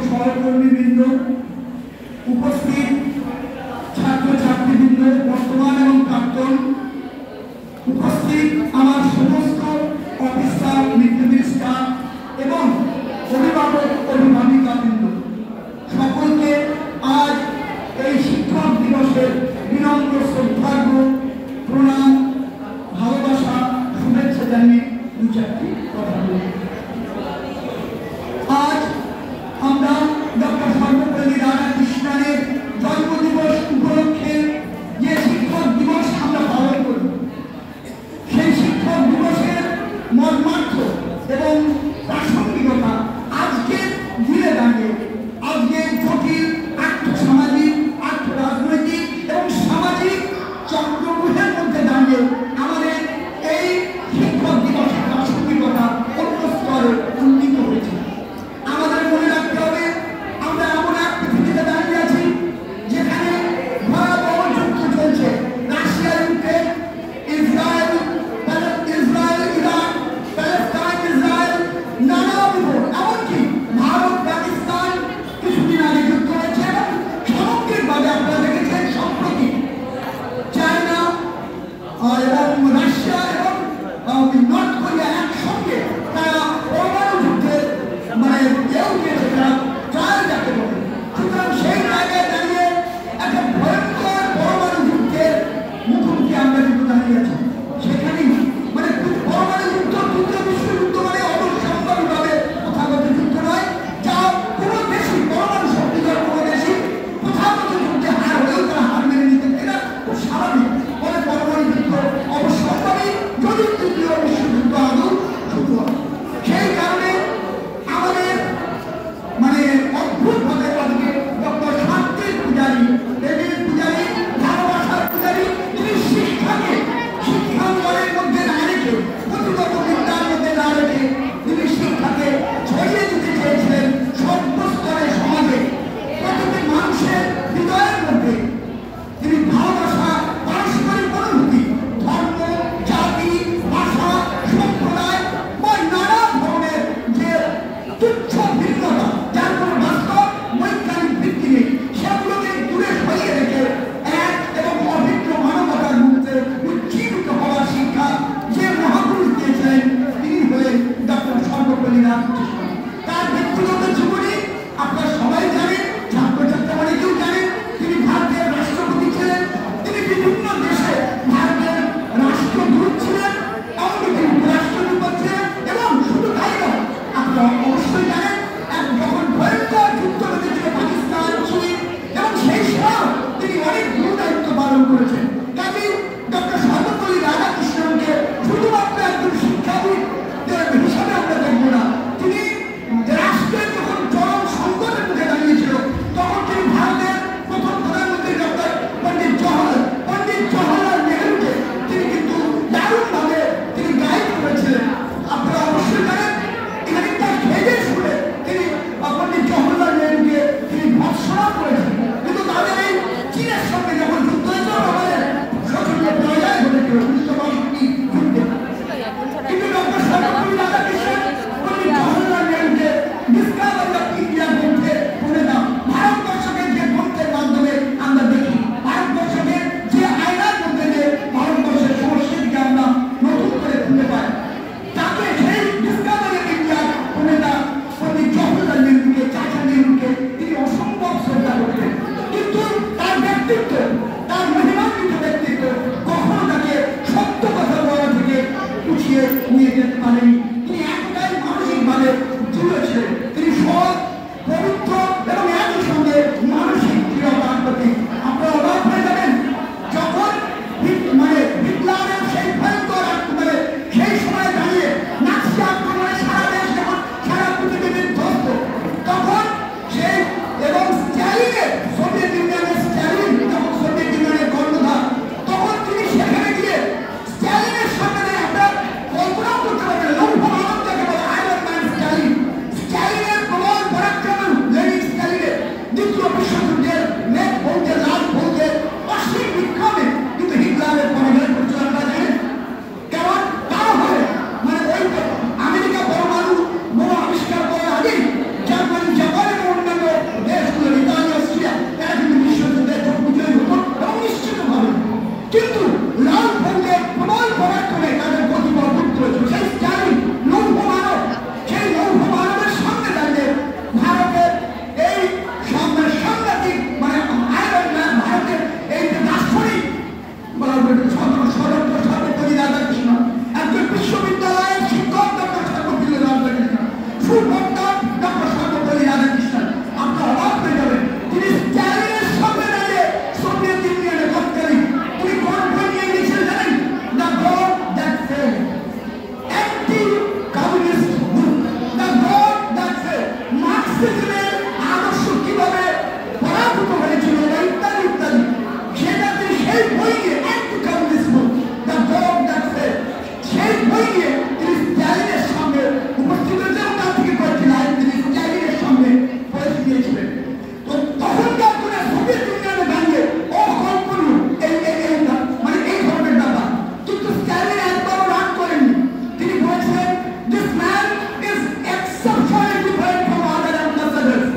সহকর্মীবৃন্দ, উপস্থিত ছাত্রছাত্রীবৃন্দ, বর্তমান এবং প্রাক্তন, উপস্থিত আমার সমস্ত অফিসার, মিলিটারি স্টাফ এবং অভিভাবক অভিভাবিকাবৃন্দ, সকলকে আজ এই শিক্ষক দিবসের বিনম্র শ্রদ্ধার্ঘ প্রণাম, ভালোবাসা, শুভেচ্ছা জানিয়ে দু চারটি কথা বলি। আজ আমরা ডক্টর সর্বপল্লী রাধাকৃষ্ণনের জন্মদিবস উপলক্ষে যে শিক্ষক দিবস আমরা পালন করি, সেই শিক্ষক দিবসের মর্মার্থ এবং প্রাসঙ্গিকতা আজকের দিনে দাঁড়িয়ে, আজকের জটিল আর্থসামাজিক, আর্থরাজনৈতিক এবং সামাজিক চক্রব্যূহের মধ্যে দাঁড়িয়ে আমাদের এই শিক্ষক দিবসের প্রাসঙ্গিকতা অন্য স্তরে উন্নীত হয়েছে। আমাদের মনে রাখতে হবে, আমরা এমন এক পৃথিবীতে দাঁড়িয়ে আছি যেখানে ভয়াবহ যুদ্ধ চলছে। Russia Ukraine, Israel Iraq, Palestine Israel, নানা বিপদ, এমনকি ভারত পাকিস্তান কিছুদিন আগে যুদ্ধ হয়েছে এবং সামগ্রিকভাবে আপনারা দেখেছেন সম্প্রতি চায়না এবং রাশিয়া এবং নর্থ কোরিয়া একসঙ্গে তারা পরমাণু যুদ্ধের কেউ দিয়েছে, তারা ট্রায়াল যাকে বলে। সুতরাং সেই জায়গায় দাঁড়িয়ে একটা ভয়ঙ্কর পরমাণু যুদ্ধের মুখোমুখি আমরা কিন্তু দাঁড়িয়ে আছি। সেখানেই পরমাণু যুদ্ধ, তৃতীয় বিশ্বযুদ্ধ অবশ্যম্ভাবীভাবে প্রথাগত যুদ্ধ নয়, যা কোনো দেশই, পরমাণু শক্তিধর কোনো দেশই প্রথাগত যুদ্ধে হার হলেও তারা হার মেনে নিতে, এটা খুব স্বাভাবিক। ফলে পরমাণু যুদ্ধ অবশ্যম্ভাবী যদি তৃতীয় বিশ্বযুদ্ধ আদৌ শুরু হয়। সেই কারণে আমাদের অদ্ভুতভাবে আজকে ডক্টর শান্তির পূজারী, দেবীর পূজারী, ভালোবাসার পূজারী, তিনি শিক্ষাকে শিক্ষাঙ্গনের মধ্যে না রেখে, পুঁথিগত বিদ্যার মধ্যে না রেখে তিনি শিক্ষাকে ছড়িয়ে দিতে চেয়েছিলেন সর্বস্তরে সমাজে, প্রতিটি মানুষের হৃদয়ের মধ্যে। তিনি ভালোবাসা, পারস্পরিক অনুভূতি, ধর্ম, জাতি, ভাষা, সম্প্রদায় বা নানা ধরনের যে তুচ্ছ ভিন্নতা, যার কোনো বাস্তব বৈজ্ঞানিক ভিত্তি নেই, সেগুলোকে দূরে সরিয়ে রেখে এক এবং অভিন্ন মানবতার মধ্যে উজ্জীবিত হওয়ার শিক্ষা যে মহাপুরুষ দিয়েছিলেন, তিনি হলেন ডক্টর সর্বপল্লী রাধাকৃষ্ণ। তার ব্যক্তিগত জীবনী আপনারা সবাই জানেন, ছাত্রছাত্রী অনেকেও জানেন। তিনি ভারতের রাষ্ট্রপতি ছিলেন, তিনি বিভিন্ন দেশে ভারতের রাষ্ট্রদূত ছিলেন, এমনকি তিনি উপরাষ্ট্রদূত ছিলেন। এবং শুধু তাই নয়, আপনারা অবশ্যই জানেন, যখন ভয়ঙ্কর যুদ্ধ বেঁধেছিল পাকিস্তান, চীন, এবং সেই সময় তিনি অনেক গুরু দায়িত্ব পালন করেছেন। কাজে ডক্টর সর্বপল্লী রাধাকৃষ্ণনকে শুধুমাত্র একজন শিক্ষাবিদ হিসাবে আমরা দেখব না। তিনি রাষ্ট্রের যখন চরম সংকটের মুখে দাঁড়িয়েছিল, তখন তিনি ভারতের প্রথম প্রধানমন্ত্রী ডক্টর পণ্ডিত জওহরলাল নেহরুকে তিনি কিন্তু দারুণভাবে তিনি গাইড করেছিলেন। আপনারা অবশ্যই জানেন, এখানে তার ভেবে শুনে তিনি পণ্ডিত জওহরলাল নেহরুকে তিনি ভৎসনা করেছেন। কিন্তু তাদের এই চীনের সঙ্গে যখন যুদ্ধ হয়েছিল, আমাদের শোচনীয় পরাজয় ঘটেছিল 1962 যুদ্ধে। কিন্তু ডক্টর সর্বপল্লী রাধাকৃষ্ণন পণ্ডিত জওহরলাল নেহরুকে ডিসকাভারি অফ ইন্ডিয়া গ্রন্থে বলে দাও, ভারতবর্ষকে যে গ্রন্থের মাধ্যমে আমরা দেখি, ভারতবর্ষকে যে আয়নার মধ্যে যে ভারতবর্ষের সংস্কৃতিকে আমরা নতুন করে খুঁজে পাই, তাকে সেই ডিসকাভারি অফ ইন্ডিয়া বলে দাও পণ্ডিত জওহরলাল নেহরুকে, চাচা নেহরুকে তিনি অসম্ভব শ্রদ্ধা করতেন। কিন্তু তার ব্যক্তিত্ব, তার মহিমান্বিত ব্যক্তিত্ব কখনো তাকে সত্য কথা বলা থেকে উঠিয়ে নিয়ে যেতে পারেনি। তিনি এতটাই মানসিকভাবে দৃঢ় ছিলেন। তিনি সৎ, নাস্তিকের আদর্শ কিভাবে পরাভূত হয়েছিল ইত্যাদি ইত্যাদি, সেটা তিনি সেই বই নিয়ে একটু communism the dog that fail, সেই বই নিয়ে তিনি স্ট্যালিনের সামনে উপস্থিত হয়েছেন। তার থেকে কয়েকটি লাইন তিনি স্ট্যালিনের সামনে পড়ে দিয়েছিলেন। তো তখনকার করে সোভিয়েত ইউনিয়নে দাঁড়িয়ে অকল্পনীয় মানে এই ধরনের ব্যাপার, কিন্তু স্ট্যালিন একবারও রাগ করেননি। তিনি বলেছিলেন this man is exceptionally different from other ambassadors.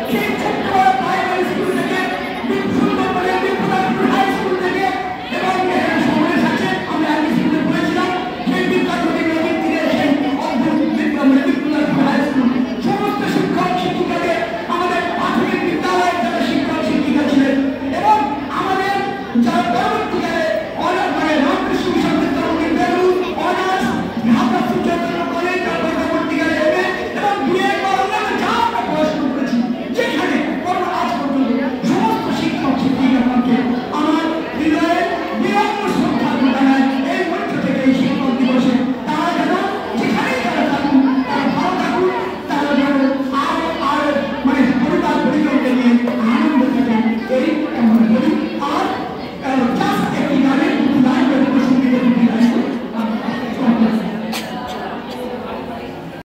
শিক্ষা